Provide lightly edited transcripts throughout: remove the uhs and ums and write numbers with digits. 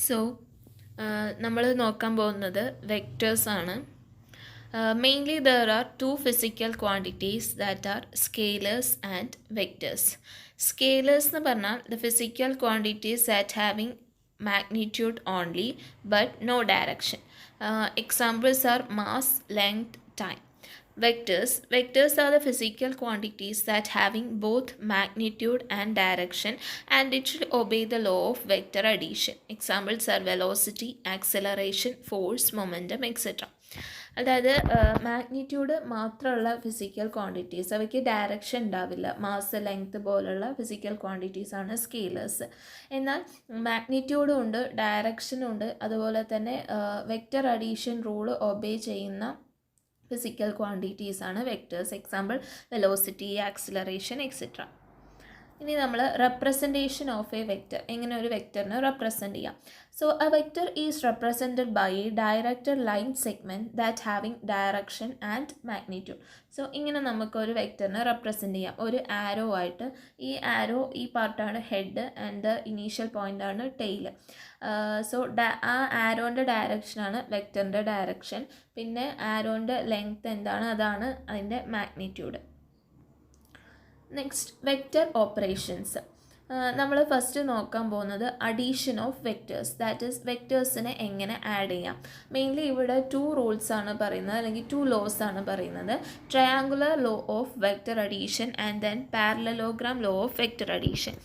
So നമ്മൾ നോക്കാൻ പോകുന്നത് വെക്റ്റേഴ്സാണ്. Mainly there are two physical quantities that are scalars and vectors. Scalars എന്ന് പറഞ്ഞാൽ the physical quantities that having magnitude only but no direction. Examples are mass, length, time. Vectors are the physical quantities that having both magnitude and direction, and it should obey the law of vector addition. Examples are velocity, acceleration, force, momentum, etc. അതായത് magnitude മാത്രമുള്ള physical quantities, അവയ്ക്ക് direction ഉണ്ടാവില്ല. Mass, length പോലുള്ള physical quantities ആണ് scalars. എന്നാൽ മാഗ്നിറ്റ്യൂഡും ഉണ്ട്, ഡയറക്ഷനും ഉണ്ട്, അതുപോലെ തന്നെ വെക്റ്റർ അഡീഷൻ റൂൾ ഒബേ ചെയ്യുന്ന ഫിസിക്കൽ ക്വാണ്ടിറ്റീസ് ആണ് vectors. Example velocity, acceleration, etcetera. ഇനി നമ്മൾ റെപ്രസെൻറ്റേഷൻ ഓഫ് എ വെക്റ്റർ, എങ്ങനെ ഒരു വെക്റ്ററിനെ റെപ്രസെൻറ്റ് ചെയ്യാം. So a vector is represented by a directed line segment that having direction and magnitude. So ഇങ്ങനെ നമുക്കൊരു വെക്റ്ററിനെ റെപ്രസെൻറ്റ് ചെയ്യാം ഒരു ആരോ ആയിട്ട്. ഈ ആരോ, ഈ പാർട്ടാണ് ഹെഡ് ആൻഡ് ദ ഇനീഷ്യൽ പോയിൻ്റാണ് ടെയിൽ. സോ ആ ആരോൻ്റെ ഡയറക്ഷനാണ് വെക്റ്ററിൻ്റെ ഡയറക്ഷൻ. പിന്നെ ആരോൻ്റെ ലെങ്ത് എന്താണ്, അതാണ് അതിൻ്റെ മാഗ്നിറ്റ്യൂഡ്. Next, vector operations. നമ്മൾ ഫസ്റ്റ് നോക്കാൻ പോകുന്നത് addition of vectors, that is വെക്റ്റേഴ്സിനെ എങ്ങനെ ആഡ് ചെയ്യാം. മെയിൻലി ഇവിടെ 2 റൂൾസ് ആണ് പറയുന്നത്, അല്ലെങ്കിൽ 2 ലോസ് ആണ് പറയുന്നത്. Triangular law of vector addition and then parallelogram law of vector addition.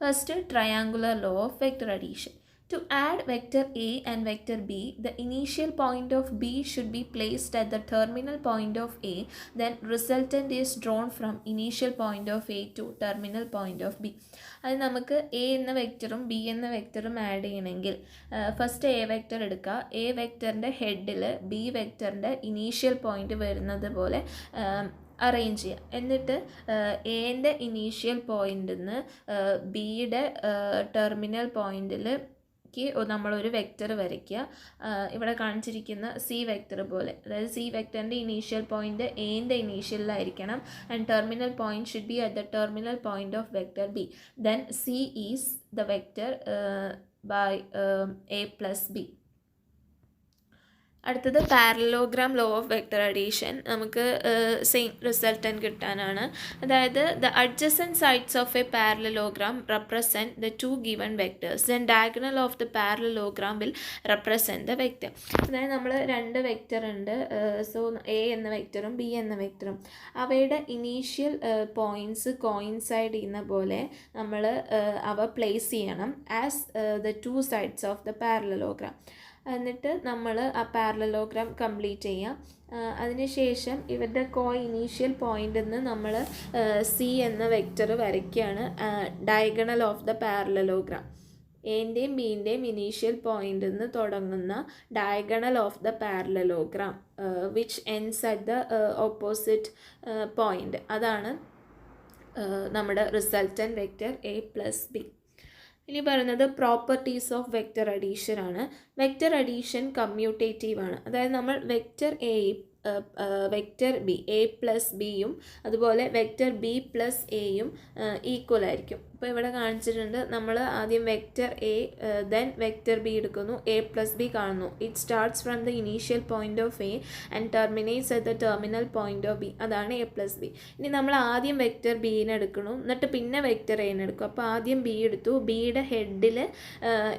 First, triangular law of vector addition. To add vector A and vector B, the initial point of B should be placed at the terminal point of A. Then resultant is drawn from initial point of A to terminal point of B. അത് നമുക്ക് A എന്ന വെക്റ്ററും B എന്ന വെക്റ്ററും add ചെയ്യണമെങ്കിൽ first A vector എടുക്കുക. A വെക്റ്ററിൻ്റെ ഹെഡിൽ B വെക്റ്ററിൻ്റെ initial point വരുന്നത് പോലെ അറേഞ്ച് ചെയ്യുക. എന്നിട്ട് എൻ്റെ ഇനീഷ്യൽ പോയിന്റിൽ നിന്ന് ബിയുടെ ടെർമിനൽ പോയിന്റിൽ നമ്മളൊരു വെക്റ്റർ വരയ്ക്കുക. ഇവിടെ കാണിച്ചിരിക്കുന്ന സി വെക്റ്റർ പോലെ, അതായത് സി വെക്റ്ററിൻ്റെ ഇനീഷ്യൽ പോയിന്റ് എൻ്റെ ഇനീഷ്യലിലായിരിക്കണം. And terminal point should be at the terminal point of vector B. Then C is the vector by A plus B. അടുത്തത് parallelogram law of vector addition. നമുക്ക് same resultant കിട്ടാനാണ്. അതായത് the adjacent sides of a parallelogram represent the 2 given vectors. Then diagonal of the parallelogram will represent the vector. അതായത് നമ്മൾ 2 vector ഉണ്ട്. So A എന്ന വെക്റ്ററും B എന്ന വെക്റ്ററും, അവയുടെ ഇനീഷ്യൽ പോയിൻറ്റ്സ് കോയിൻസൈഡ് ചെയ്യുന്ന പോലെ നമ്മൾ അവ പ്ലേസ് ചെയ്യണം as the 2 sides of the parallelogram. എന്നിട്ട് നമ്മൾ ആ പാരലലോഗ്രാം കംപ്ലീറ്റ് ചെയ്യാം. അതിനുശേഷം ഇവരുടെ ഇനീഷ്യൽ പോയിന്റിൽ നിന്ന് നമ്മൾ സി എന്ന വെക്റ്റർ വരയ്ക്കുകയാണ് ഡയഗണൽ ഓഫ് ദ പാരലലോഗ്രാം. എൻ്റെയും ബിൻ്റെയും ഇനീഷ്യൽ പോയിന്റിൽ നിന്ന് തുടങ്ങുന്ന diagonal of the parallelogram which ends at the opposite point. അതാണ് നമ്മുടെ resultant vector A plus B. ഇനി പറയുന്നത് പ്രോപ്പർട്ടീസ് ഓഫ് വെക്റ്റർ അഡീഷൻ ആണ്. വെക്റ്റർ അഡീഷൻ കമ്മ്യൂട്ടേറ്റീവ് ആണ്. അതായത് നമ്മൾ വെക്റ്റർ എയും വെക്റ്റർ ബി, എ പ്ലസ് ബിയും അതുപോലെ വെക്റ്റർ ബി പ്ലസ് എയും ഈക്വൽ ആയിരിക്കും. ഇപ്പോൾ ഇവിടെ കാണിച്ചിട്ടുണ്ട്, നമ്മൾ ആദ്യം vector A then vector B എടുക്കുന്നു, എ പ്ലസ് ബി കാണുന്നു. It starts from the initial point of A and terminates at the terminal point of B. അതാണ് എ പ്ലസ് ബി. ഇനി നമ്മൾ ആദ്യം വെക്റ്റർ ബീനെ എടുക്കണം, എന്നിട്ട് പിന്നെ വെക്റ്റർ എനെ എടുക്കും. അപ്പോൾ ആദ്യം ബി എടുത്തു, ബിയുടെ ഹെഡിൽ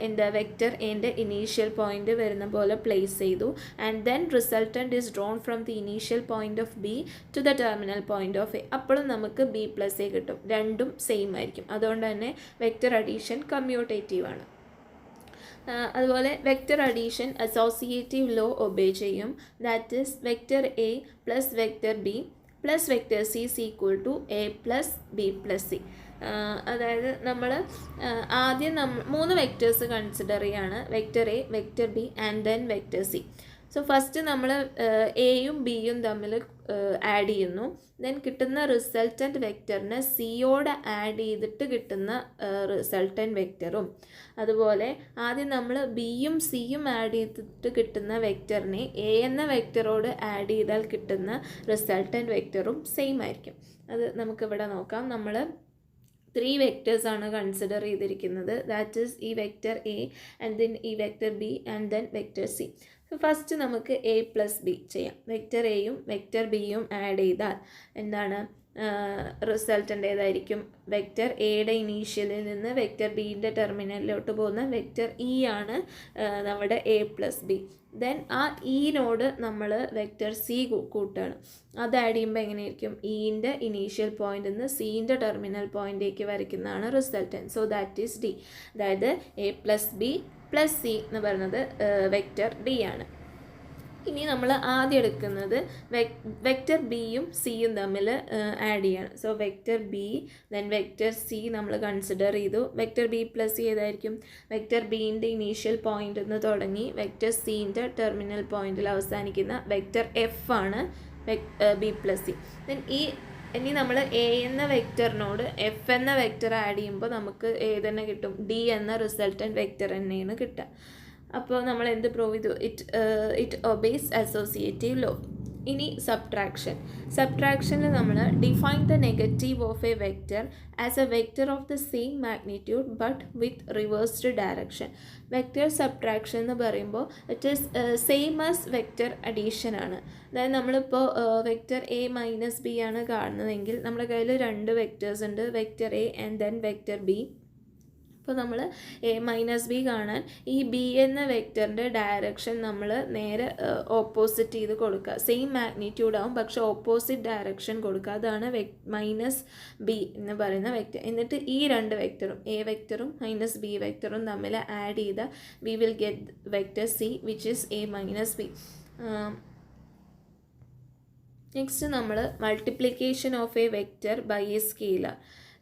എന്താ വെക്റ്റർ എൻ്റെ ഇനീഷ്യൽ പോയിന്റ് വരുന്ന പോലെ പ്ലേസ് ചെയ്തു. And then resultant is drawn from the initial point of B to the terminal point of A. അപ്പോഴും നമുക്ക് ബി പ്ലസ് എ കിട്ടും. രണ്ടും സെയിം ആയിരിക്കും. അതുകൊണ്ട് തന്നെ വെക്റ്റർ അഡീഷൻ കമ്മ്യൂട്ടേറ്റീവ് ആണ്. അതുപോലെ vector addition associative law obey ചെയ്യും. That is vector A plus vector B plus vector C is equal to A plus B plus C. അതായത് നമ്മൾ ആദ്യം 3 വെക്റ്റേഴ്സ് കൺസിഡർ ചെയ്യാണ്, vector A, vector B and then vector C. So first നമ്മൾ എയും ബിയും തമ്മിൽ add ചെയ്യുന്നു. Then കിട്ടുന്ന റിസൾട്ടൻറ്റ് വെക്റ്ററിനെ സിയോട് ആഡ് ചെയ്തിട്ട് കിട്ടുന്ന റിസൾട്ടൻറ്റ് വെക്റ്ററും, അതുപോലെ ആദ്യം നമ്മൾ ബിയും സിയും ആഡ് ചെയ്തിട്ട് കിട്ടുന്ന വെക്റ്ററിനെ എ എന്ന വെക്റ്ററോട് ആഡ് ചെയ്താൽ കിട്ടുന്ന റിസൾട്ടൻറ്റ് വെക്റ്ററും സെയിം ആയിരിക്കും. അത് നമുക്കിവിടെ നോക്കാം. നമ്മൾ 3 വെക്റ്റേഴ്സ് ആണ് കൺസിഡർ ചെയ്തിരിക്കുന്നത്. ദാറ്റ് ഈസ് ഈ വെക്റ്റർ എ ആൻഡ് ദെൻ ഈ vector B and then vector C. First നമുക്ക് എ പ്ലസ് ബി ചെയ്യാം. വെക്റ്റർ എയും വെക്റ്റർ ബിയും ആഡ് ചെയ്താൽ എന്താണ് റിസൾട്ടൻ്റ് ഏതായിരിക്കും? വെക്റ്റർ എയുടെ ഇനീഷ്യലിൽ നിന്ന് വെക്റ്റർ ബിൻ്റെ ടെർമിനലിലോട്ട് പോകുന്ന വെക്റ്റർ ഇ ആണ് നമ്മുടെ എ പ്ലസ് ബി. ദെൻ ആ ഇനോട് നമ്മൾ വെക്റ്റർ സി കൂട്ടുകയാണ്. അത് ആഡ് ചെയ്യുമ്പോൾ എങ്ങനെയായിരിക്കും? ഇൻ്റെ ഇനീഷ്യൽ പോയിൻ്റിൽ നിന്ന് സിൻ്റെ ടെർമിനൽ പോയിൻറ്റേക്ക് വരയ്ക്കുന്നതാണ് resultant. So that is D. അതായത് A plus B plus C എന്ന് പറയുന്നത് വെക്റ്റർ ഡി ആണ്. ഇനി നമ്മൾ ആദ്യം എടുക്കുന്നത് വെക്റ്റർ ബിയും സിയും തമ്മിൽ ആഡ് ചെയ്യാണ്. So vector B then vector C നമ്മൾ കൺസിഡർ ചെയ്തു. വെക്റ്റർ ബി പ്ലസ് സി ഏതായിരിക്കും? വെക്റ്റർ ബീൻ്റെ ഇനീഷ്യൽ പോയിൻ്റിൽ നിന്ന് തുടങ്ങി വെക്റ്റർ സിൻ്റെ ടെർമിനൽ പോയിൻറ്റിൽ അവസാനിക്കുന്ന വെക്റ്റർ എഫ് ആണ് ബി പ്ലസ് സി. ദെൻ ഇനി നമ്മൾ എ എന്ന വെക്റ്ററിനോട് എഫ് എന്ന വെക്റ്റർ ആഡ് ചെയ്യുമ്പോൾ നമുക്ക് ഏതെന്നെ കിട്ടും? ഡി എന്ന റിസൾട്ടൻറ്റ് വെക്റ്റർ തന്നെയാണ് കിട്ടുക. അപ്പോൾ നമ്മൾ എന്ത് പ്രൂവ് ചെയ്തു? It obeys associative law. ഇനി സബ്ട്രാക്ഷനിൽ നമ്മൾ define the negative of a vector as a vector of the same magnitude but with reversed direction. Vector subtraction എന്ന് പറയുമ്പോൾ it is same as vector addition ആണ്. അതായത് നമ്മളിപ്പോൾ വെക്റ്റർ എ മൈനസ് ബി ആണ് കാണുന്നതെങ്കിൽ നമ്മുടെ കയ്യിൽ 2 വെക്റ്റേഴ്സ് ഉണ്ട്, vector A and then vector B. അപ്പോൾ നമ്മൾ എ മൈനസ് ബി കാണാൻ ഈ ബി എന്ന വെക്റ്ററിൻ്റെ ഡയറക്ഷൻ നമ്മൾ നേരെ ഓപ്പോസിറ്റ് ചെയ്ത് കൊടുക്കുക. സെയിം മാഗ്നിറ്റ്യൂഡ് ആവും, പക്ഷെ ഓപ്പോസിറ്റ് ഡയറക്ഷൻ കൊടുക്കുക. അതാണ് മൈനസ് ബി എന്ന് പറയുന്ന വെക്റ്റർ. എന്നിട്ട് ഈ 2 വെക്റ്ററും എ വെക്റ്ററും മൈനസ് ബി വെക്റ്ററും തമ്മിൽ ആഡ് ചെയ്ത we will get vector C which is A minus B. Next നമ്മൾ multiplication of a vector by a scalar.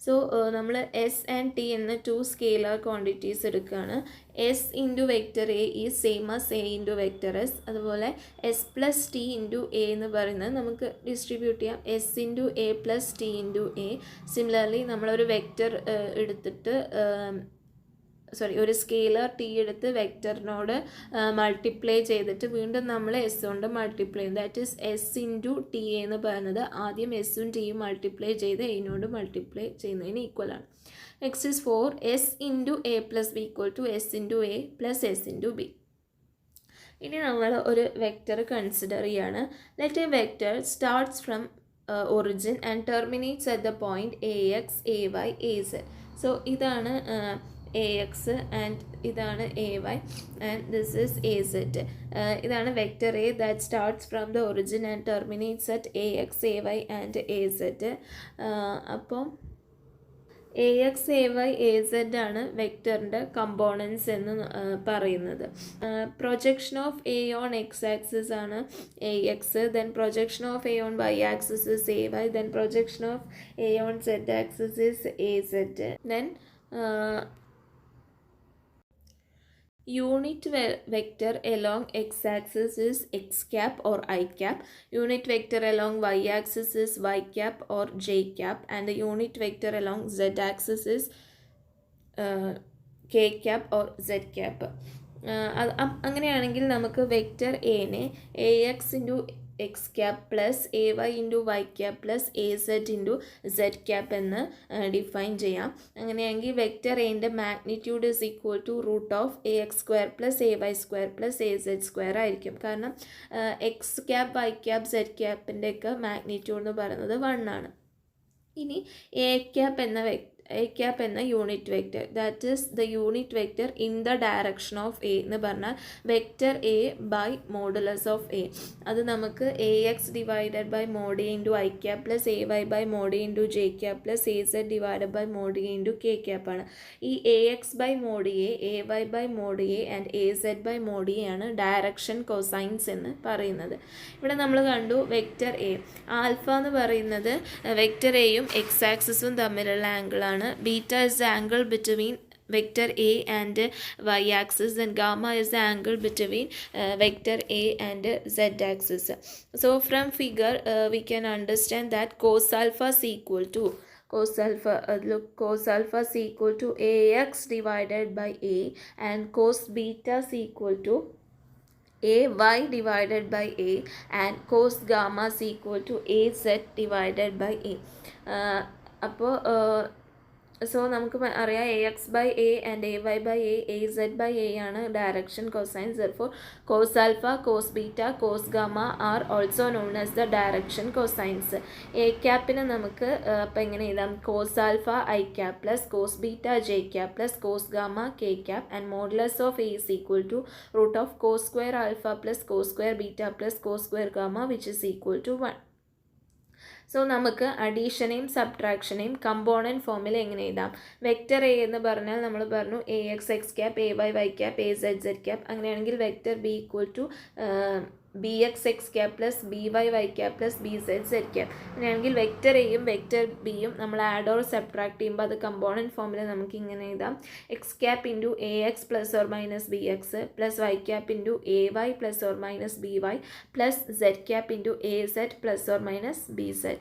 So നമ്മൾ എസ് ആൻഡ് ടി എന്ന 2 സ്കെയിലർ ക്വാണ്ടിറ്റീസ് എടുക്കുകയാണ്. S into vector A is same as A into vector S. അതുപോലെ S plus T into A എന്ന് പറയുന്നത് നമുക്ക് distribute ചെയ്യാം S into A plus T into A. Similarly നമ്മളൊരു vector എടുത്തിട്ട് ഒരു സ്കെയിലർ ടി എടുത്ത് വെക്റ്ററിനോട് മൾട്ടിപ്ലൈ ചെയ്തിട്ട് വീണ്ടും നമ്മൾ എസ് കൊണ്ട് മൾട്ടിപ്ലൈ ചെയ്യും. That is S into T എന്ന് പറയുന്നത് ആദ്യം എസ്സും ടിയും മൾട്ടിപ്ലൈ ചെയ്ത് എനോട് മൾട്ടിപ്ലൈ ചെയ്യുന്നതിന് ഈക്വലാണ്. Next is 4 S into A plus B equal to S into A plus S into B. ഇനി നമ്മൾ ഒരു വെക്റ്റർ കൺസിഡർ ചെയ്യാണ്. Let a vector starts from origin and terminates at the point A X A Y A Z. So ഇതാണ് A X and ഇതാണ് A Y and this is A Z. ഇതാണ് vector A that starts from the origin and terminates at A X A Y and A Z. അപ്പം A X A Y A Z ആണ് വെക്റ്ററിൻ്റെ components എന്ന് പറയുന്നത്. Projection of A on X axis ആണ് A X, then projection of A on Y axis is A Y, then projection of A on Z axis is A Z. Then unit vector along x-axis is x cap or I cap, unit vector along y-axis is y cap or j cap, and the unit vector along z-axis is k cap or z cap. അങ്ങനെയാണെങ്കിൽ നമുക്ക് vector എനെ A X into X cap plus A Y into Y cap plus A Z into Z cap എന്ന് define ചെയ്യാം. അങ്ങനെയാണെങ്കിൽ vector എൻ്റെ magnitude is equal to root of A X square plus A Y square plus A Z square ആയിരിക്കും. കാരണം X cap Y cap Z ക്യാപ്പിൻ്റെയൊക്കെ magnitude എന്ന് പറയുന്നത് 1 ആണ്. ഇനി എ ക്യാപ് എന്ന unit vector, that is the unit vector in the direction of A എന്ന് പറഞ്ഞാൽ vector A by modulus of A. അത് നമുക്ക് A x divided by mod A into i cap plus A y by mod A into j cap plus A z divided by mod A into k cap ആണ്. ഈ A x by mod A y by mod A and A z by mod A ആണ് direction cosines എന്ന് പറയുന്നത്. ഇവിടെ നമ്മൾ കണ്ടു vector A alpha എന്ന് പറയുന്നത് വെക്റ്റർ എയും എക്സ് ആക്സിസും തമ്മിലുള്ള ആംഗിളാണ്. Beta is the angle between vector A and y axis, and gamma is the angle between vector A and z axis. So from figure we can understand that cos alpha is equal to cos alpha is equal to ax divided by a, and cos beta is equal to ay divided by a, and cos gamma is equal to az divided by a. അപ്പോൾ so നമുക്ക് അറിയാം AX/A and AY/A, AZ by A ആണ് direction cosines. therefore cos alpha, cos beta, cos gamma are also known as the direction cosines. A ക്യാപ്പിന് നമുക്ക് അപ്പം എങ്ങനെ എഴുതാം? cos alpha I cap plus cos beta J cap plus cos gamma K cap and modulus of A is equal to root of cos square alpha plus cos square beta plus cos square gamma which is equal to 1. So നമുക്ക് അഡീഷനെയും സബ്ട്രാക്ഷനെയും component ഫോമിൽ എങ്ങനെ എഴുതാം? Vector A എന്ന് പറഞ്ഞാൽ നമ്മൾ പറഞ്ഞു AX cap, AY cap, AZ cap. അങ്ങനെയാണെങ്കിൽ vector B equal to BX cap plus BY cap plus BZ cap. അങ്ങനെയാണെങ്കിൽ വെക്റ്റർ എയും വെക്റ്റർ ബിയും നമ്മൾ ആഡ് ഓർ സബ്ട്രാക്ട് ചെയ്യുമ്പോൾ അത് കമ്പോണൻറ്റ് ഫോമിൽ നമുക്ക് ഇങ്ങനെ എഴുതാം. X cap into AX plus or minus BX plus Y cap into AY plus or minus BY plus Z cap into AZ plus or minus BZ.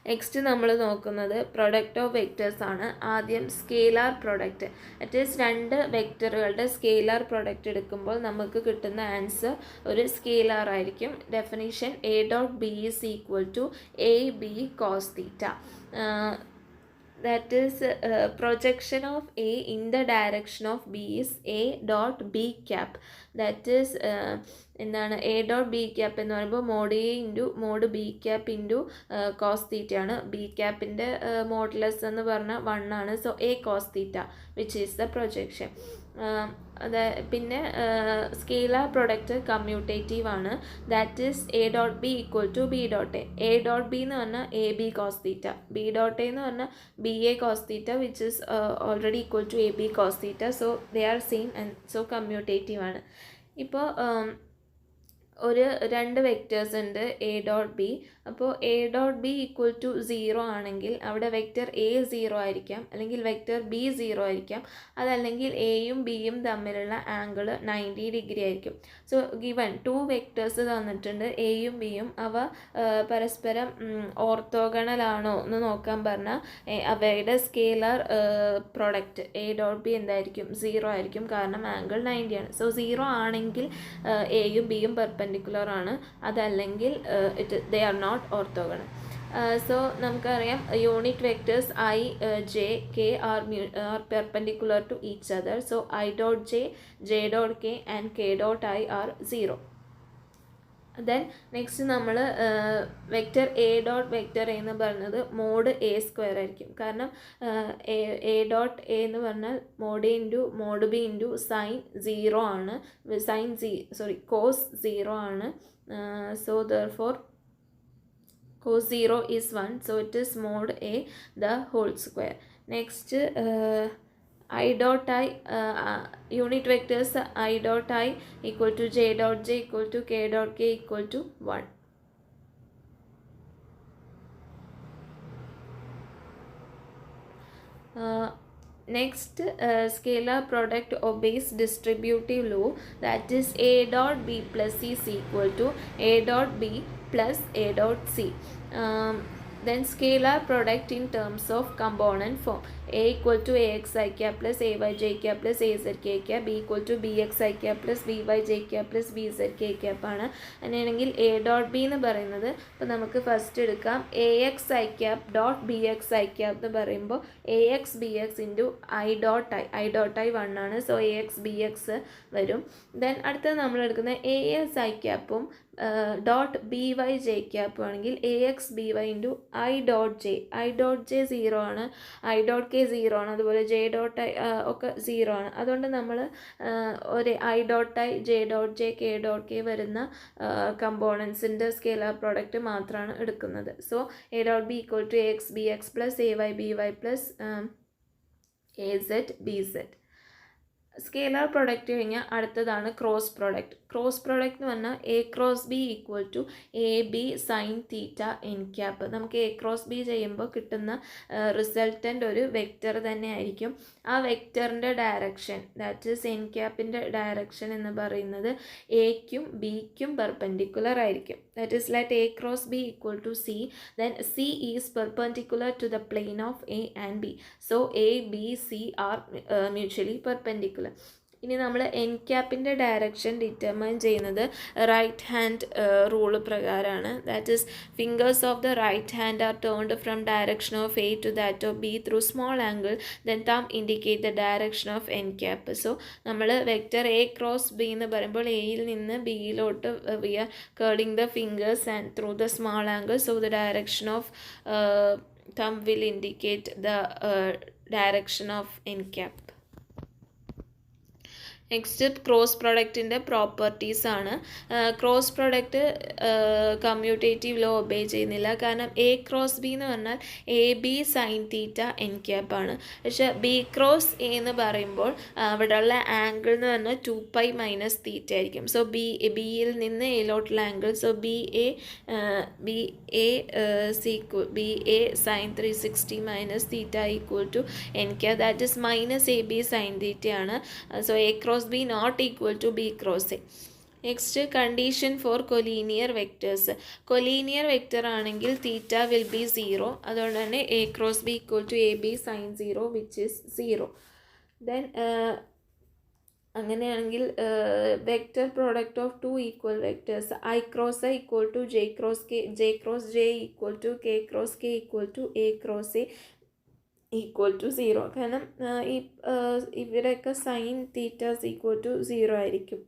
Next നമ്മൾ നോക്കുന്നത് product of vectors ആണ്. ആദ്യം scalar product. At least രണ്ട് വെക്റ്ററുകളുടെ scalar product എടുക്കുമ്പോൾ നമുക്ക് കിട്ടുന്ന answer ഒരു സ്കേലാർ ആയിരിക്കും. Definition A.B is equal to AB cos theta. That is projection of A in the direction of B is A dot B cap. That is എന്താണ് A.B cap എന്ന് പറയുമ്പോൾ mod A into mod B cap into cos theta ആണ്. B ക്യാപ്പിൻ്റെ modulus എന്ന് പറഞ്ഞാൽ 1 ആണ്. So A cos theta which is the projection. പിന്നെ scalar product commutative ആണ്. That is A.B equal to B.A. A.B എന്ന് പറഞ്ഞാൽ AB cos theta, B.A എന്ന് പറഞ്ഞാൽ BA cos theta which is already equal to AB cos theta. So they are same and so commutative ആണ്. ഇപ്പോൾ ഒരു രണ്ട് vectors ഉണ്ട് A.B. അപ്പോൾ A.B ഈക്വൽ ടു 0 ആണെങ്കിൽ അവിടെ വെക്റ്റർ A 0 ആയിരിക്കാം, അല്ലെങ്കിൽ വെക്റ്റർ B 0 ആയിരിക്കാം. അതല്ലെങ്കിൽ എയും ബിയും തമ്മിലുള്ള ആംഗിൾ 90 ഡിഗ്രി ആയിരിക്കും. സോ ഗിവൺ 2 വെക്റ്റേഴ്സ് തന്നിട്ടുണ്ട് എയും ബിയും. അവ പരസ്പരം ഓർത്തോഗണൽ ആണോ എന്ന് നോക്കാൻ പറഞ്ഞാൽ അവയുടെ സ്കേലാർ പ്രൊഡക്റ്റ് A.B എന്തായിരിക്കും? 0 ആയിരിക്കും, കാരണം ആംഗിൾ 90 ആണ്. സോ 0 ആണെങ്കിൽ എയും ബിയും പെർപെൻഡിക്കുലർ ആണ്. അതല്ലെങ്കിൽ they are not orthogonal. So നമുക്കറിയാം unit vectors I, J, K are perpendicular to each other. So I dot J, J dot K and K dot I are 0. Then next നമ്മൾ vector A dot vector A എന്ന് പറയുന്നത് mode A square ആയിരിക്കും. കാരണം A dot A എന്ന് പറഞ്ഞാൽ mod A into mod B into sine 0 ആണ്. Cos 0 ആണ്. So therefore cos 0 is 1. So it is mod A the whole square. Next I dot I, unit vectors I dot I equal to J dot J equal to K dot K equal to 1. Next, scalar product obeys distributive law, that is A dot B plus C is equal to A dot B plus A dot C. Then scalar product in terms of component form. A equal to AXI cap plus AYJ cap plus AZK cap, B equal to BXI cap plus BYJ cap plus BZK cap ആണ്. അങ്ങനെയാണെങ്കിൽ A dot B എന്ന് പറയുന്നത് ഇപ്പോൾ നമുക്ക് first എടുക്കാം AXI cap dot BXI cap എന്ന് പറയുമ്പോൾ AX BX into I dot I 1 ആണ്. സോ AX BX വരും. ദെൻ അടുത്തത് നമ്മൾ എടുക്കുന്ന ASI ക്യാപ്പും ഡോട്ട് BYJ ക്യാപ്പും ആണെങ്കിൽ AX BY into I dot J 0 ആണ്, I dot K 0 ആണ്, അതുപോലെ J dot I ഒക്കെ 0 ആണ്. അതുകൊണ്ട് നമ്മൾ ഒരു I dot I, J dot J, K dot K വരുന്ന കമ്പോണൻസിൻ്റെ സ്കേലാർ പ്രോഡക്റ്റ് മാത്രമാണ് എടുക്കുന്നത്. So A dot B equal to AX BX plus AY BY plus AZ BZ. Scalar product കഴിഞ്ഞാൽ അടുത്തതാണ് ക്രോസ് പ്രൊഡക്റ്റ്. ക്രോസ് പ്രൊഡക്റ്റ് എന്ന് പറഞ്ഞാൽ A cross B equal to AB sine theta N cap. നമുക്ക് A cross B ചെയ്യുമ്പോൾ കിട്ടുന്ന resultant ഒരു vector തന്നെ ആയിരിക്കും. ആ വെക്റ്ററിൻ്റെ ഡയറക്ഷൻ, ദാറ്റ് ഈസ് എൻ ക്യാപ്പിൻ്റെ ഡയറക്ഷൻ എന്ന് പറയുന്നത് എക്കും ബിക്കും പെർപെൻഡിക്കുലർ ആയിരിക്കും. That is let A cross B equal to C, then C is perpendicular to the plane of A and B. So A, B, C are mutually perpendicular. ഇനി നമ്മൾ N ക്യാപ്പിൻ്റെ direction determine ചെയ്യുന്നത് right hand rule പ്രകാരമാണ്. That is fingers of the right hand are turned from direction of A to that of B through small angle, then thumb indicate the direction of N cap. So നമ്മൾ vector A cross B എന്ന് പറയുമ്പോൾ എയിൽ നിന്ന് ബിയിലോട്ട് we are curling the fingers and through the small angle, so the direction of thumb will indicate the direction of n cap. Next cross പ്രൊഡക്റ്റിൻ്റെ properties ആണ്. Cross product commutative law obey ചെയ്യുന്നില്ല. കാരണം A cross B എന്ന് പറഞ്ഞാൽ A B sine theta N cap ആണ്. പക്ഷേ B cross A എന്ന് പറയുമ്പോൾ അവിടെയുള്ള ആംഗിൾ എന്ന് പറഞ്ഞാൽ 2π മൈനസ് തീറ്റ ആയിരിക്കും. സോ ബിയിൽ നിന്ന് എയിലോട്ടുള്ള angle, so B A sine 360 minus theta equal to N cap, that is minus A B sine തീറ്റയാണ്. So A cross B not equal to B cross A. Next, condition for collinear vectors. Collinear vector ആണെങ്കിൽ തീറ്റ will be 0. അതുകൊണ്ട് തന്നെ A cross B equal to AB sin 0 which is 0. Then അങ്ങനെയാണെങ്കിൽ vector product of two equal vectors I cross I equal to J cross K, J cross J equal to K cross K equal to A cross A equal to 0. കാരണം ഇവരൊക്കെ sine thetas equal to 0 ആയിരിക്കും.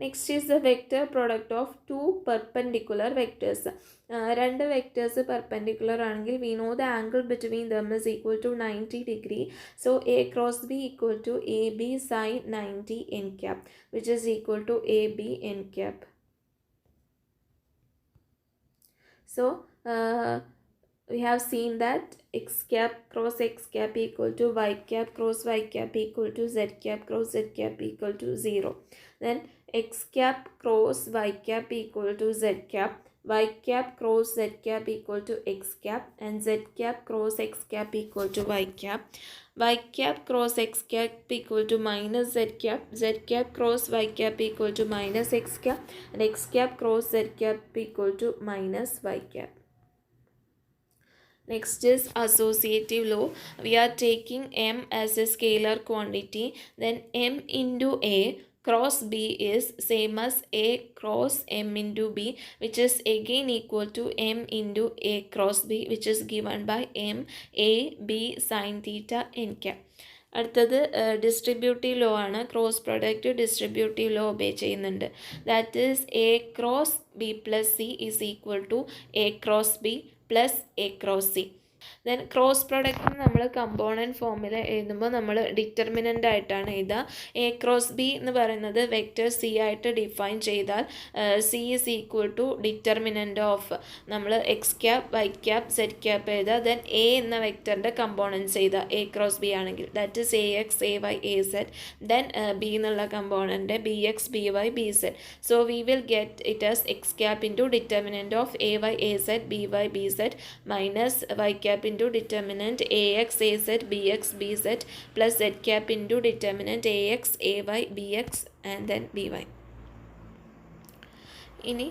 Next is the vector product of two perpendicular vectors. രണ്ട് vectors perpendicular ആണെങ്കിൽ we know the angle between them is equal to 90 degree. So A cross B equal to A B sine 90 n cap which is equal to A B n cap. So we have seen that x cap cross x cap equal to y cap cross y cap equal to z cap cross z cap equal to 0. Then x cap cross y cap equal to z cap, y cap cross z cap equal to x cap, and z cap cross x cap equal to y cap. Y cap cross x cap equal to minus z cap, z cap cross y cap equal to minus x cap, and x cap cross z cap equal to minus y cap. Next is associative law. We are taking m as a scalar quantity, then m into a cross b is same as a cross m into b, which is again equal to m into a cross b, which is given by m a b sin theta n cap. അടുത്തത് distributive law ആണ്. Cross product distributive law obey ചെയ്യുന്നുണ്ട്. That is A cross B plus C is equal to A cross B plus A cross C. Then cross പ്രൊഡക്റ്റിന് നമ്മൾ component ഫോമിൽ എഴുതുമ്പോൾ നമ്മൾ determinant ആയിട്ടാണ് എഴുതുക. എ ക്രോസ് ബി എന്ന് പറയുന്നത് വെക്റ്റർ സി ആയിട്ട് ഡിഫൈൻ ചെയ്താൽ C is equal to determinant of നമ്മൾ X cap Y cap Z cap എഴുതുക. ദെൻ എ എന്ന വെക്റ്ററിൻ്റെ കമ്പോണൻസ് എഴുതുക എ ക്രോസ് ബി ആണെങ്കിൽ, that is A X A Y A Z. Then B എന്നുള്ള component B X B Y B Z. So we will get it as X cap into determinant of A Y A Z B Y B Z minus y cap into determinant ax az bx bz plus z cap into determinant ax ay bx and then by. ഇനി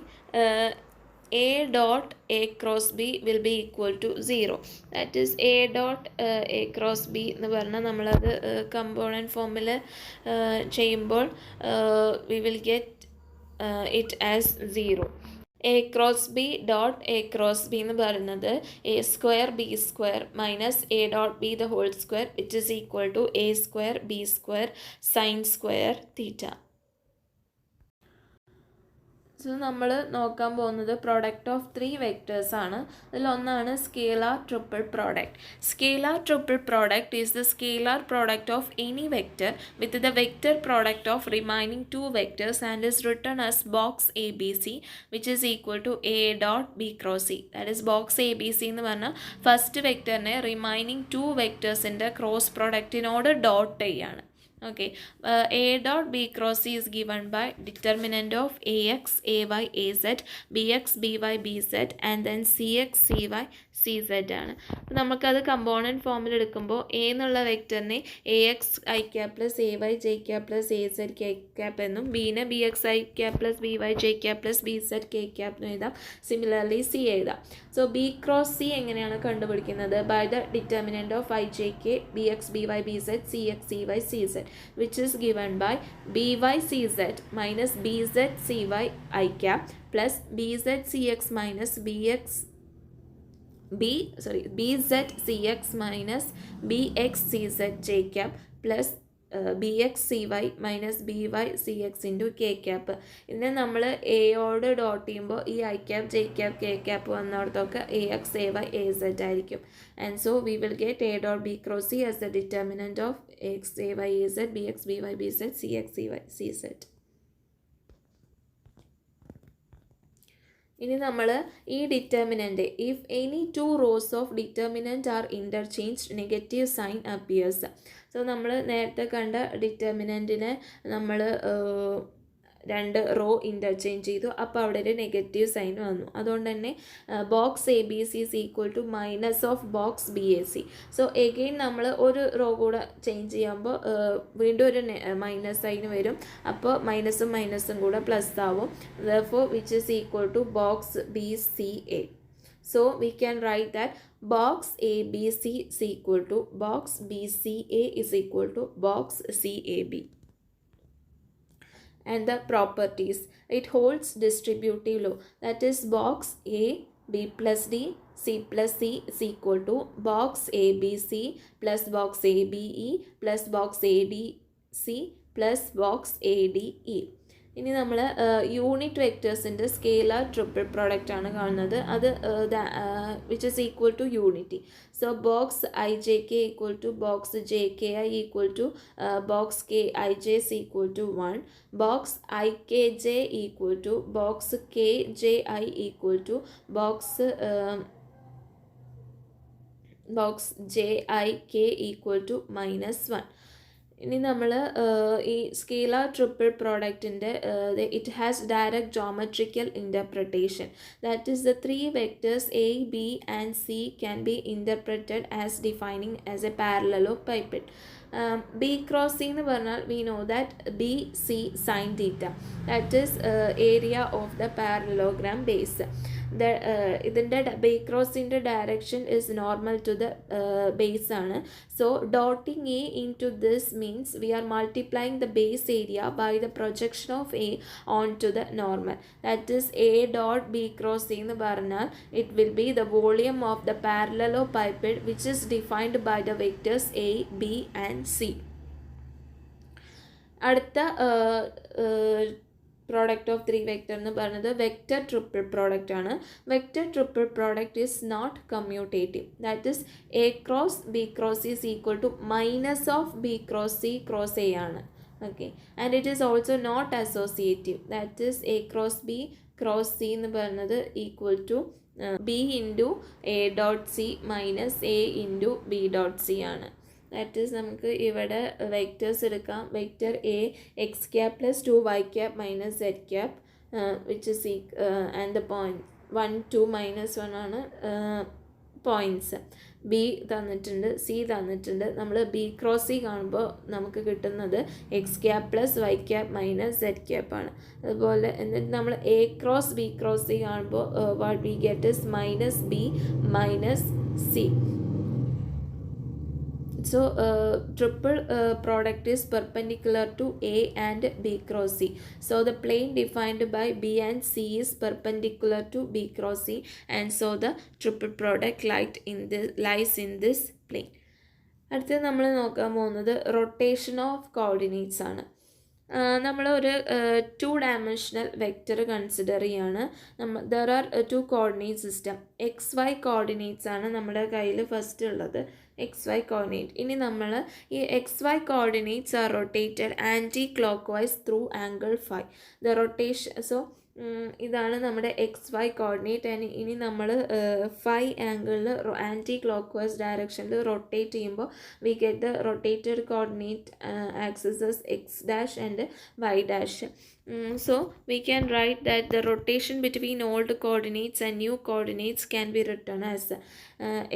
a dot a cross b will be equal to 0. That is a dot a cross b എന്ന് പറഞ്ഞാൽ നമ്മളത് component ഫോമിൽ ചെയ്യുമ്പോൾ we will get it as 0. A cross B dot A cross B എന്ന് പറയുന്നത് A square B square minus A dot B the whole square which is equal to A square B square sine square theta. So നമ്മൾ നോക്കാൻ പോകുന്നത് product of 3 vectors ആണ്. അതിലൊന്നാണ് scalar triple product. Scalar triple product is the scalar product of any vector with the vector product of remaining 2 vectors and is written as box A B C which is equal to A dot B cross C. That is box A B C എന്ന് പറഞ്ഞാൽ first വെക്റ്ററിനെ remaining 2 വെക്റ്റേഴ്സിൻ്റെ cross പ്രോഡക്റ്റിനോട് dot ചെയ്യാണ്. Okay, a dot b cross c is given by determinant of ax ay az bx by bz and then cx cy cz ആണ്. അപ്പോൾ നമുക്കത് component ഫോമിൽ എടുക്കുമ്പോൾ എ എന്നുള്ള വെക്റ്ററിനെ A X I cap plus A Y J cap plus A Z K cap എന്നും ബിനെ B X I cap plus B Y J cap plus B Z K cap എന്നും എഴുതാം. സിമിലർലി സി എഴുതാം. So B cross C എങ്ങനെയാണ് കണ്ടുപിടിക്കുന്നത്? By the determinant of I J K B X B Y B Z C X C Y C Z. which is given by bycz minus bzcy I cap plus bzcx minus bzcx minus bxcz j cap plus bxcy minus bycx into k cap. ഇതിനെ നമ്മൾ എയോട് dot ചെയ്യുമ്പോൾ ഈ I cap J cap K cap വന്നിടത്തൊക്കെ A X A Y A Z ആയിരിക്കും. And so we will get A dot B cross C as the determinant of X A Y A Z B X B Y B Z C X C Y C Z. ഇനി നമ്മൾ ഈ determinant if any two rows of determinant are interchanged negative sign appears. So നമ്മൾ നേരത്തെ കണ്ട ഡിറ്റർമിനൻറ്റിനെ നമ്മൾ രണ്ട് raw interchange ചെയ്തു, അപ്പോൾ അവിടെ ഒരു നെഗറ്റീവ് സൈൻ വന്നു. അതുകൊണ്ട് തന്നെ box A B C is equal to minus of box B A C. So again നമ്മൾ ഒരു റോ കൂടെ ചേഞ്ച് ചെയ്യുമ്പോൾ വീണ്ടും ഒരു മൈനസ് സൈൻ വരും, അപ്പോൾ മൈനസും മൈനസും കൂടെ പ്ലസ് ആവും. therefore which is equal to box BCA. So we can write that box ABC is equal to box BCA is equal to box CAB. And the properties, it holds distributive law, that is box A B plus D C plus C is equal to box ABC plus box ABE plus box ADC plus box ADE. ഇനി നമ്മൾ unit വെക്റ്റേഴ്സിൻ്റെ scalar triple product ആണ് കാണുന്നത്. അത് which is equal to unity. So box I J K equal to box J K I equal to box K I J is equal to 1. Box I K J equal to box K J I equal to box J I K equal to -1. ഇനി നമ്മൾ ഈ scalar triple പ്രോഡക്റ്റിൻ്റെ it has direct geometrical interpretation. That is the 3 vectors A B and C can be interpreted as defining as a parallelepiped. B cross C എന്ന് പറഞ്ഞാൽ we know that B C sine theta, that is area of the parallelogram base. ഇതിൻ്റെ B ക്രോസിൻ്റെ direction is normal to the base ആണ്. So dotting A into this means we are multiplying the base area by the projection of A onto the normal. That is A dot B cross C എന്ന് പറഞ്ഞാൽ it will be the volume of the parallelepiped which is defined by the vectors A B and C. അടുത്ത product of 3 vector എന്ന് പറയുന്നത് vector triple product ആണ്. Vector triple product is not commutative. That is A cross B cross is equal to minus of B cross C cross A ആണ്. Okay, and it is also not associative. That is A cross B cross C എന്ന് പറയുന്നത് equal to B into A dot C minus A into B dot C ആണ്. That is നമുക്ക് ഇവിടെ vectors എടുക്കാം. Vector A X cap plus 2y cap minus Z cap which is and the point 1 2 -1 ആണ് points. B തന്നിട്ടുണ്ട്, C തന്നിട്ടുണ്ട്. നമ്മൾ B cross C കാണുമ്പോൾ നമുക്ക് കിട്ടുന്നത് X cap plus Y cap minus Z cap ആണ്. അതുപോലെ എന്നിട്ട് നമ്മൾ A cross B cross C കാണുമ്പോൾ what we get is minus B minus C. So triple product is perpendicular to A and B cross C. So the plane defined by B and C is perpendicular to B cross C, and so the triple product lies in this plane. അടുത്തത് നമ്മൾ നോക്കാൻ പോകുന്നത് rotation of coordinates ആണ്. നമ്മളൊരു 2 dimensional vector consider ചെയ്യാണ്. There are 2 coordinate system. X Y coordinates ആണ് നമ്മുടെ കയ്യിൽ ഫസ്റ്റ് ഉള്ളത്, എക്സ് വൈ കോർഡിനേറ്റ്. ഇനി നമ്മൾ ഈ X Y coordinates are rotated anticlockwise through angle phi. The rotation, so ഇതാണ് നമ്മുടെ എക്സ് വൈ കോർഡിനേറ്റ്. ആൻഡ് ഇനി നമ്മൾ ഫൈ ആംഗിളിൽ ആൻറ്റി ക്ലോക്ക് വൈസ് ഡയറക്ഷനിൽ റൊട്ടേറ്റ് ചെയ്യുമ്പോൾ we get the rotated coordinate axes X dash and Y dash. So we can write that the rotation between old coordinates and new coordinates can be written as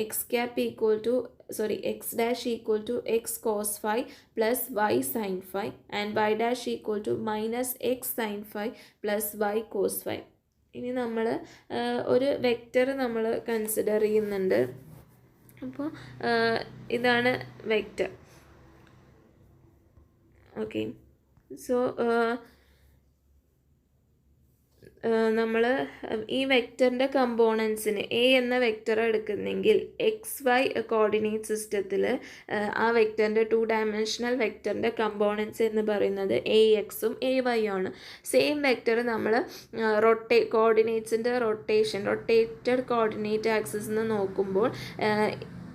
x dash equal to x cos phi plus y sin phi and y dash equal to minus x sin phi plus y cos phi. ഇനി നമ്മൾ ഒരു vector നമ്മൾ consider ചെയ്യുന്നുണ്ട്. അപ്പോൾ ഇതാണ് vector. Okay. So നമ്മൾ ഈ വെക്റ്ററിൻ്റെ കമ്പോണൻസിന് A എന്ന വെക്റ്റർ എടുക്കുന്നെങ്കിൽ എക്സ് വൈ കോർഡിനേറ്റ് സിസ്റ്റത്തിൽ ആ വെക്റ്ററിൻ്റെ 2 ഡയമെൻഷണൽ വെക്റ്ററിൻ്റെ കമ്പോണൻസ് എന്ന് പറയുന്നത് എ എക്സും എ വൈ ആണ്. സെയിം വെക്റ്റർ നമ്മൾ കോർഡിനേറ്റ്സിൻ്റെ റൊട്ടേറ്റഡ് കോർഡിനേറ്റ് ആക്സിസ് എന്ന് നോക്കുമ്പോൾ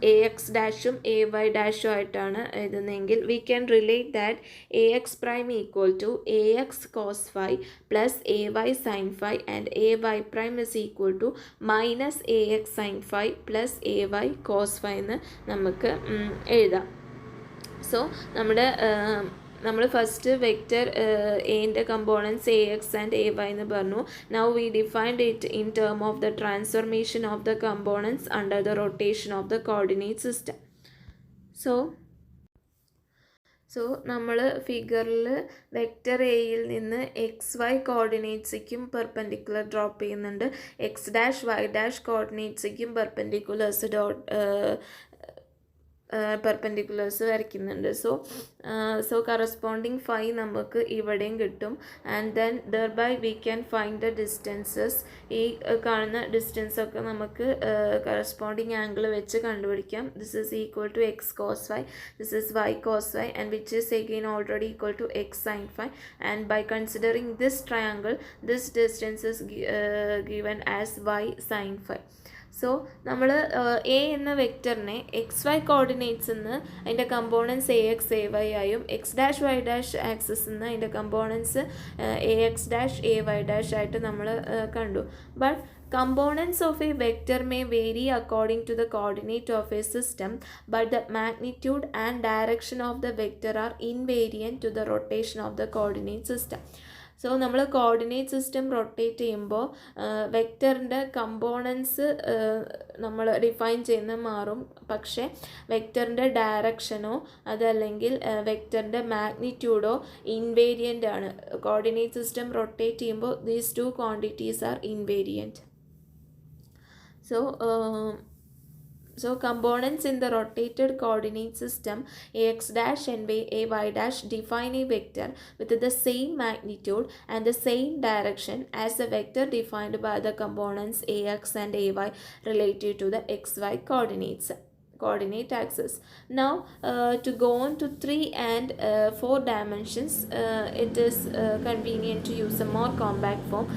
എ എക്സ് ഡാഷും എ വൈ ഡാഷും ആയിട്ടാണ് എഴുതുന്നതെങ്കിൽ we can relate that A X prime equal to A X cos phi plus A Y sine phi and A Y prime is equal to minus A X sine phi plus A Y cos phi എന്ന് നമുക്ക് എഴുതാം. So നമ്മൾ first vector എൻ്റെ components A X and A Y എന്ന് പറഞ്ഞു. Now we defined it in term of the transformation of the components under the rotation of the coordinate system. So നമ്മൾ ഫിഗറിൽ vector എയിൽ നിന്ന് എക്സ് വൈ കോർഡിനേറ്റ്സിക്കും perpendicular drop ചെയ്യുന്നുണ്ട്. X dash Y dash കോർഡിനേറ്റ്സിക്കും perpendiculars വരയ്ക്കുന്നുണ്ട്. സോ കറസ്പോണ്ടിങ് ഫൈ നമുക്ക് ഇവിടെയും കിട്ടും. And then thereby we can find the distances. ഈ കാണുന്ന ഡിസ്റ്റൻസൊക്കെ നമുക്ക് കറസ്പോണ്ടിങ് ആംഗിൾ വെച്ച് കണ്ടുപിടിക്കാം. This is equal to X cos Y, this is Y cos Y, and which is again already equal to X sine phi. And by considering this triangle this distance is given as Y sine phi. So നമ്മൾ A എന്ന വെക്റ്ററിനെ X Y coordinates നിന്ന് അതിൻ്റെ components A X A Y ആയും X dash Y dash axis നിന്ന് അതിൻ്റെ components A X dash A Y dash ആയിട്ട് നമ്മൾ കണ്ടു. But components of a vector may vary according to the coordinate of a system, but the magnitude and direction of the vector are invariant to the rotation of the coordinate system. So നമ്മൾ coordinate system rotate ചെയ്യുമ്പോൾ വെക്റ്ററിൻ്റെ components നമ്മൾ define ചെയ്യുന്ന മാറും. പക്ഷേ വെക്റ്ററിൻ്റെ ഡയറക്ഷനോ അതല്ലെങ്കിൽ വെക്റ്ററിൻ്റെ മാഗ്നിറ്റ്യൂഡോ invariant ആണ്. Coordinate system rotate ചെയ്യുമ്പോൾ these two quantities R invariant. So components in the rotated coordinate system ax dash and ay dash define a vector with the same magnitude and the same direction as the vector defined by the components ax and ay related to the xy coordinate axis. Now to go on to 3 and 4 dimensions, it is convenient to use a more compact form.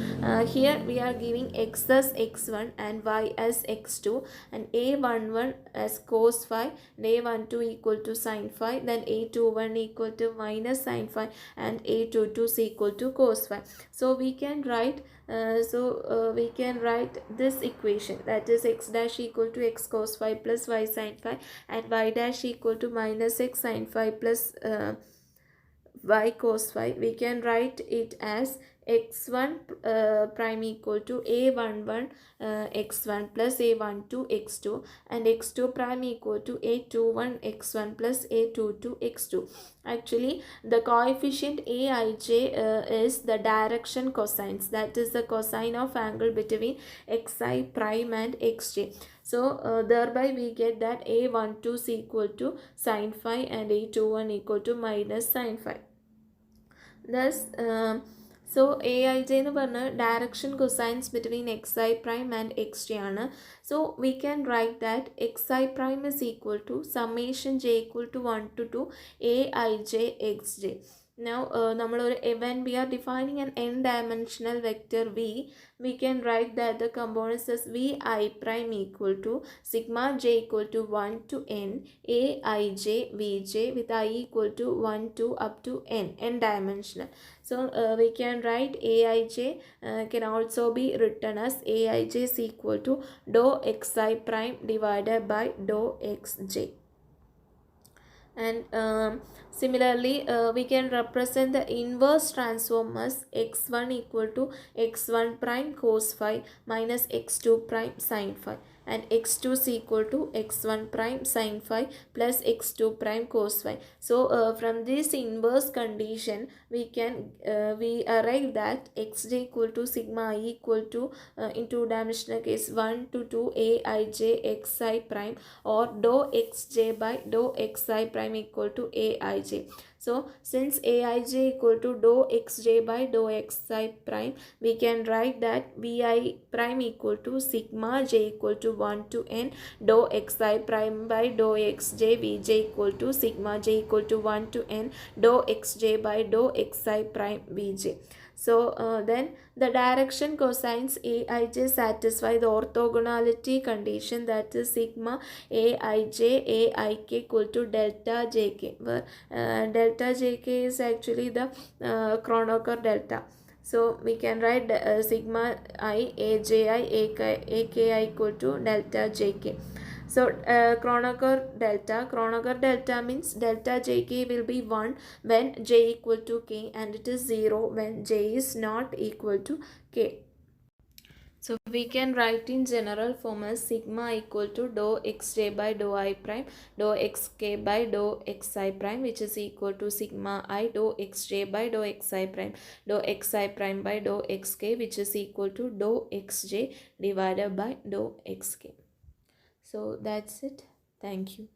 Here we are giving x as x1 and y as x2 and a11 as cos phi and a12 equal to sin phi, then a21 equal to minus sin phi and a22 is equal to cos phi. So we can write this equation, that is x dash equal to x cos phi plus y sin phi and y dash equal to minus x sin phi plus y cos phi. We can write it as x1 prime equal to a11 x1 plus a12 x2 and x2 prime equal to a21 x1 plus a22 x2. Actually the coefficient aij is the direction cosines, that is the cosine of angle between xi prime and xj. So thereby we get that a12 is equal to sin phi and a21 equal to minus sin phi. Thus so aij എന്ന് പറഞ്ഞ direction cosines between X I prime and X J ആണ്. So we can write that X I prime is equal to summation J equal to 1 to 2 A I J X J. Now when we are defining an n-dimensional vector v, we can write that the components as vi prime equal to sigma j equal to 1 to n a I j vj with I equal to 1 to up to n dimensional. So we can write aij can also be written as aij is equal to dou xi prime divided by dou xj. And similarly we can represent the inverse transform as x1 equal to x1 prime cos phi minus x2 prime sin phi and x2 is equal to x1 prime sin phi plus x2 prime cos phi. So from this inverse condition we can we arrive that xj equal to sigma I equal to in two dimensional case 1 to 2 a I j xi prime or dou xj by dou xi prime equal to a I j. So since aij equal to dou xj by dou xi prime, we can write that vi prime equal to sigma j equal to 1 to n dou xi prime by dou xj, vj equal to sigma j equal to 1 to n dou xj by dou xi prime vj. So then the direction cosines aij satisfy the orthogonality condition, that is sigma aij aik equal to delta jk, where delta jk is actually the Kronecker delta. So we can write sigma I aji aki equal to delta jk. So Kronecker delta means delta jk will be 1 when j equal to k, and it is 0 when j is not equal to k. So we can write in general form as sigma equal to dou xj by dou I prime dou xk by dou xi prime, which is equal to sigma I dou xj by dou xi prime dou xi prime by dou xk, which is equal to dou xj divided by dou xk. So that's it. Thank you.